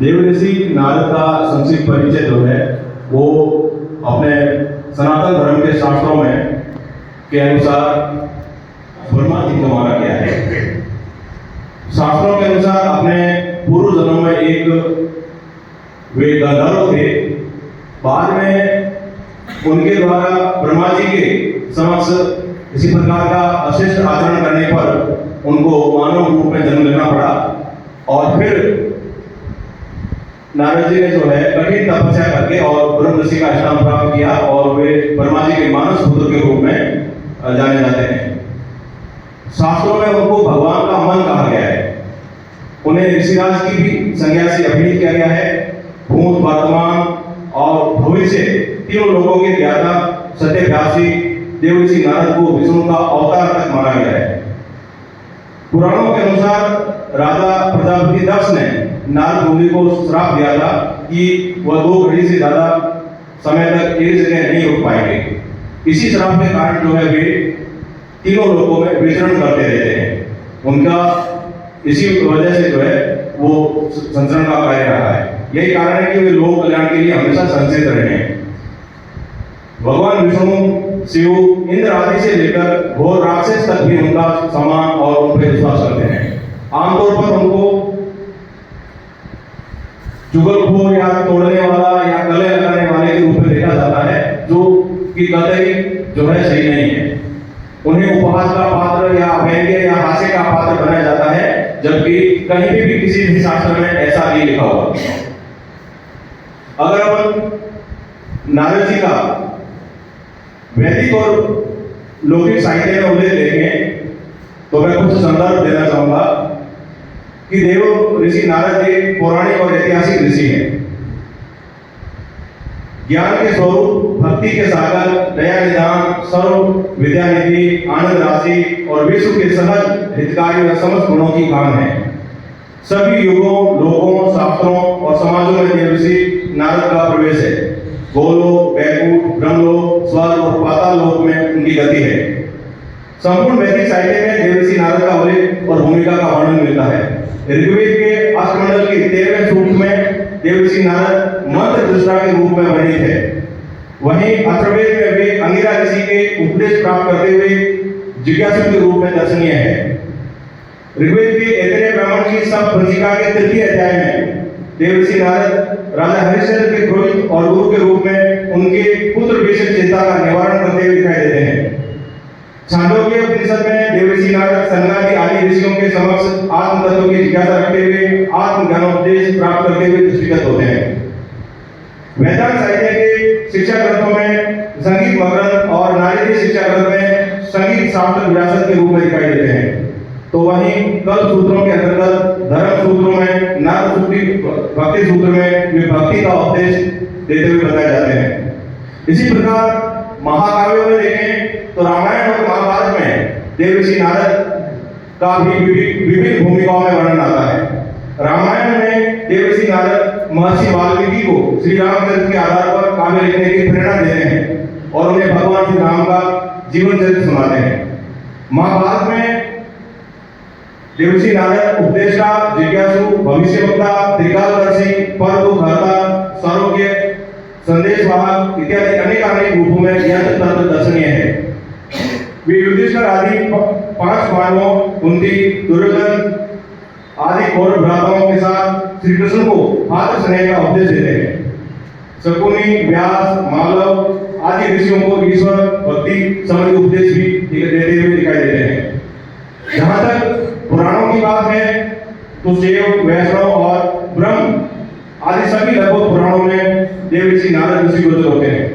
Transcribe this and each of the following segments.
देवऋषि नारद का संक्षिप्त परिचय जो है वो अपने सनातन धर्म के शास्त्रों में के अनुसार ब्रह्मा जी को माना गया है। शास्त्रों के अनुसार अपने पूर्व जन्म में एक वे गंधर्व थे। बाद में उनके द्वारा ब्रह्मा जी के समक्ष इसी प्रकार का अशिष्ट आचरण करने पर उनको मानव रूप में जन्म लेना पड़ा और फिर नारद जी ने जो है कठिन तपस्या करके और ब्रह्म ऋषि का स्थान प्राप्त किया और वे ब्रह्मा जी के मानस पुत्र के रूप में जाने जाते हैं। शास्त्रों में उनको भगवान का मन कहा गया है। उन्हें ऋषिराज की भी संज्ञा से अभिहित किया गया है। भूत, वर्तमान और भविष्य तीनों लोगों के ज्ञाता सत्यव्यासी देवऋषि नारद को विष्णु का अवतार तक माना गया है। पुराणों के अनुसार राजा प्रजापति दक्ष ने नारद मुनि को श्राप दिया था कि वह 2 घड़ी से ज्यादा समय तक एक जगह नहीं रुक पाएंगे। इसी श्राप के कारण जो है वे तीनों लोगों में विचरण करते रहते हैं। उनका इसी वजह से जो है वो संचरण का कार्य रहा है। यही कारण है कि वे लोक कल्याण के लिए हमेशा संचित रहे हैं। भगवान विष्णु, शिव, इंद्र आदि से लेकर घोर राक्षस तक भी उनका सम्मान और उन पर विश्वास करते हैं। आमतौर पर उनको चुगलखोर या तोड़ने वाला या गले लगाने वाले के रूप में देखा जाता है, जो कि कतई जो है सही नहीं है। उन्हें उपहास का पात्र या व्यंग्य या हास्य का पात्र बनाया जाता है, जबकि कहीं भी किसी भी शास्त्र में ऐसा नहीं लिखा हुआ। अगर अपन नारद जी का वैदिक और लौकिक साहित्य में उल्लेख देखें तो मैं कुछ संदर्भ देना चाहूंगा कि देव ऋषि नारद जी पौराणिक और ऐतिहासिक ऋषि हैं। ज्ञान के स्वरूप, भक्ति के सागर, दया निधान, सर्व विद्यानिधि, आनंद राशि और विश्व के सहज हितकारी व समस्त गुणों की खान है। सभी युगों, लोकों, शास्त्रों और समाजों में देव ऋषि नारद का प्रवेश है। गोलोक, वैकुंठ, ब्रह्मलोक, स्वर्ग और पाताल लोक में उनकी गति है। संपूर्ण वैदिक साहित्य में देव ऋषि नारद का उल्लेख और भूमिका का वर्णन मिलता है। ऋग्वेद के अष्टमंडल के 13वें सूक्त में देव ऋषि नारद मंत्र दृष्टा के रूप में वर्णित है। वहीं अथर्ववेद में वे अंगिरा ऋषि के उपदेश प्राप्त करते हुए जिज्ञासु के रूप में दर्शनीय है। ऋग्वेद के ऐतरेय ब्राह्मण की सब पंजिका के 3 अध्याय में देव ऋषि नारद राजा हरिश्चंद्र के पुरोहित और गुरु के रूप में उनके पुत्र विषय चिंता का निवारण करते हुए दिखाई देते हैं। छांदोग्य उपनिषद में देव ऋषि नारद सनकादि आदि ऋषियों के समक्ष आत्म तत्व की जिज्ञासा रखते हुए आत्म ज्ञानोपदेश प्राप्त करते हुए दृष्टिगत होते हैं। वेदांत साहित्य के शिक्षा ग्रंथों में संगीत मकरंद और नारदीय शिक्षा ग्रंथ में संगीत शास्त्र विरासत के रूप में दिखाई देते हैं। तो वहीं कल्प सूत्रों के अंतर्गत धर्म सूत्रों में, नारद सूत्र, भक्ति सूत्र में वे भक्ति का उपदेश देते हुए बताए जाते हैं। इसी प्रकार महाकाव्यों में देखें तो रामायण और महाभारत में देव ऋषि नारद का भी विभिन्न भूमिकाओं में वर्णन आता है। रामायण में देव ऋषि नारद महर्षि वाल्मीकि को श्री रामचरित्र के आधार पर काव्य लिखने की प्रेरणा देते हैं और उन्हें भगवान श्री राम का जीवन चरित्र सुनाते हैं। महाभारत में देव ऋषि नारद उपदेष्टा, जिज्ञासु, भविष्यवक्ता, त्रिकालदर्शी, पर दुखहर्ता, सर्वज्ञ, संदेशवाहक इत्यादि अनेक रूपों में ज्ञान तत्व दर्शनीय है। वे युधिष्ठिर आदि 5 पांडवों, कुंती, दुर्योधन आदि कौरव भ्राताओं के साथ श्री कृष्ण को पात्र स्नेह का उपदेश देते हैं। शकुनी, व्यास, मालव आदि ऋषियों को ईश्वर भक्ति संबंधी उपदेश भी देते हुए दिखाई देते हैं। जहां तक पुराणों की बात है तो शैव, वैष्णव और ब्रह्म आदि सभी लगभग पुराणों में देव ऋषि नारद ऋषि गोचर होते हैं।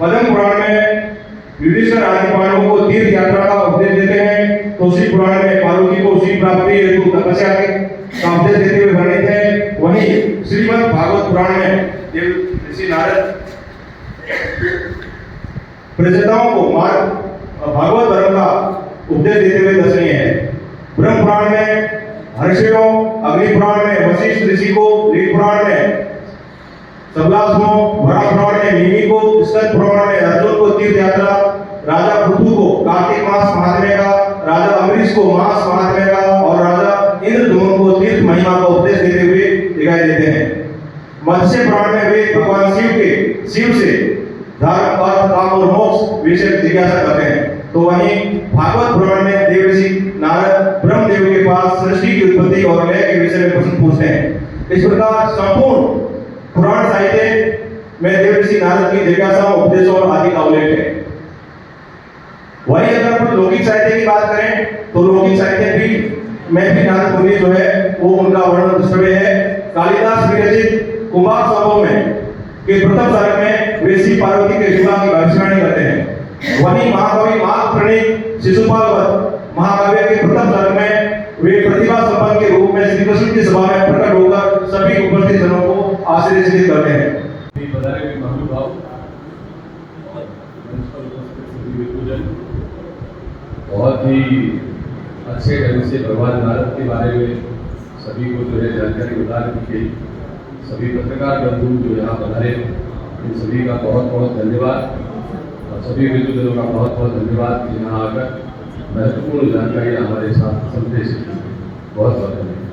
पद्म पुराण में युधिष्ठिर आदि पांडवों को तीर्थ यात्रा का उपदेश देते हैं, तो शिव पुराण में पार्वती को शिव प्राप्ति हेतु तपस्या का उपदेश देते हुए वर्णित है। वहीं श्रीमद् भागवत पुराण में देव ऋषि नारद प्रजताओं को भागवत धर्म का उपदेश देते हुए दर्शनीय है। ब्रह्म पुराण में हर्षयों, अग्नि पुराण में वशिष्ठ ऋषि को, लिंग पुराण में सबलासुओं, वरा पुराण में मिमी को, स्कंद पुराण में अर्जुन को तीर्थ यात्रा, राजा पृथु को कार्तिक मास महात्म्य का, राजा अमरीश को मास महात्म्य का और राजा इंद्रद्युम्न को तीर्थ महिमा का उपदेश देते हुए दिखाई देते हैं। जिज्ञासा करते हैं। तो वहीं भागवत पुराण में देवर्षि नारद ब्रह्मदेव के पास सृष्टि की उत्पत्ति और लय के विषय में प्रश्न पूछते हैं। इस प्रकार संपूर्ण पुराण साहित्य में देवर्षि नारद की जिज्ञासा, उपदेशों और आदि का उल्लेख है। वहीं अगर अपन लौकिक साहित्य की बात करें तो लौकिक साहित्य भी में भी नारद मुनि जो है वो उनका वर्णन द्रष्टव्य है। कालिदास विरचित कुमार संभव में के प्रथम सर्ग में वे श्री पार्वती के विवाह की भविष्यवाणी करते हैं। वहीं महाकवि माघ प्रणीत शिशुपाल वध महाकाव्य के प्रथम सर्ग में वे प्रतिभा संपन्न के रूप में श्री कृष्ण की सभा में प्रकट होकर सभी उपस्थित जनों को आशीर्वादित करते हैं। बहुत ही अच्छे ढंग से भगवान नारद के बारे में सभी को जो है जानकारी प्रदान की गई। सभी पत्रकार बंधु जो यहाँ पधारे इन सभी का बहुत बहुत धन्यवाद और सभी विद्युजनों का बहुत बहुत धन्यवाद। यहाँ आकर महत्वपूर्ण जानकारी हमारे साथ संदेश बहुत बहुत धन्यवाद।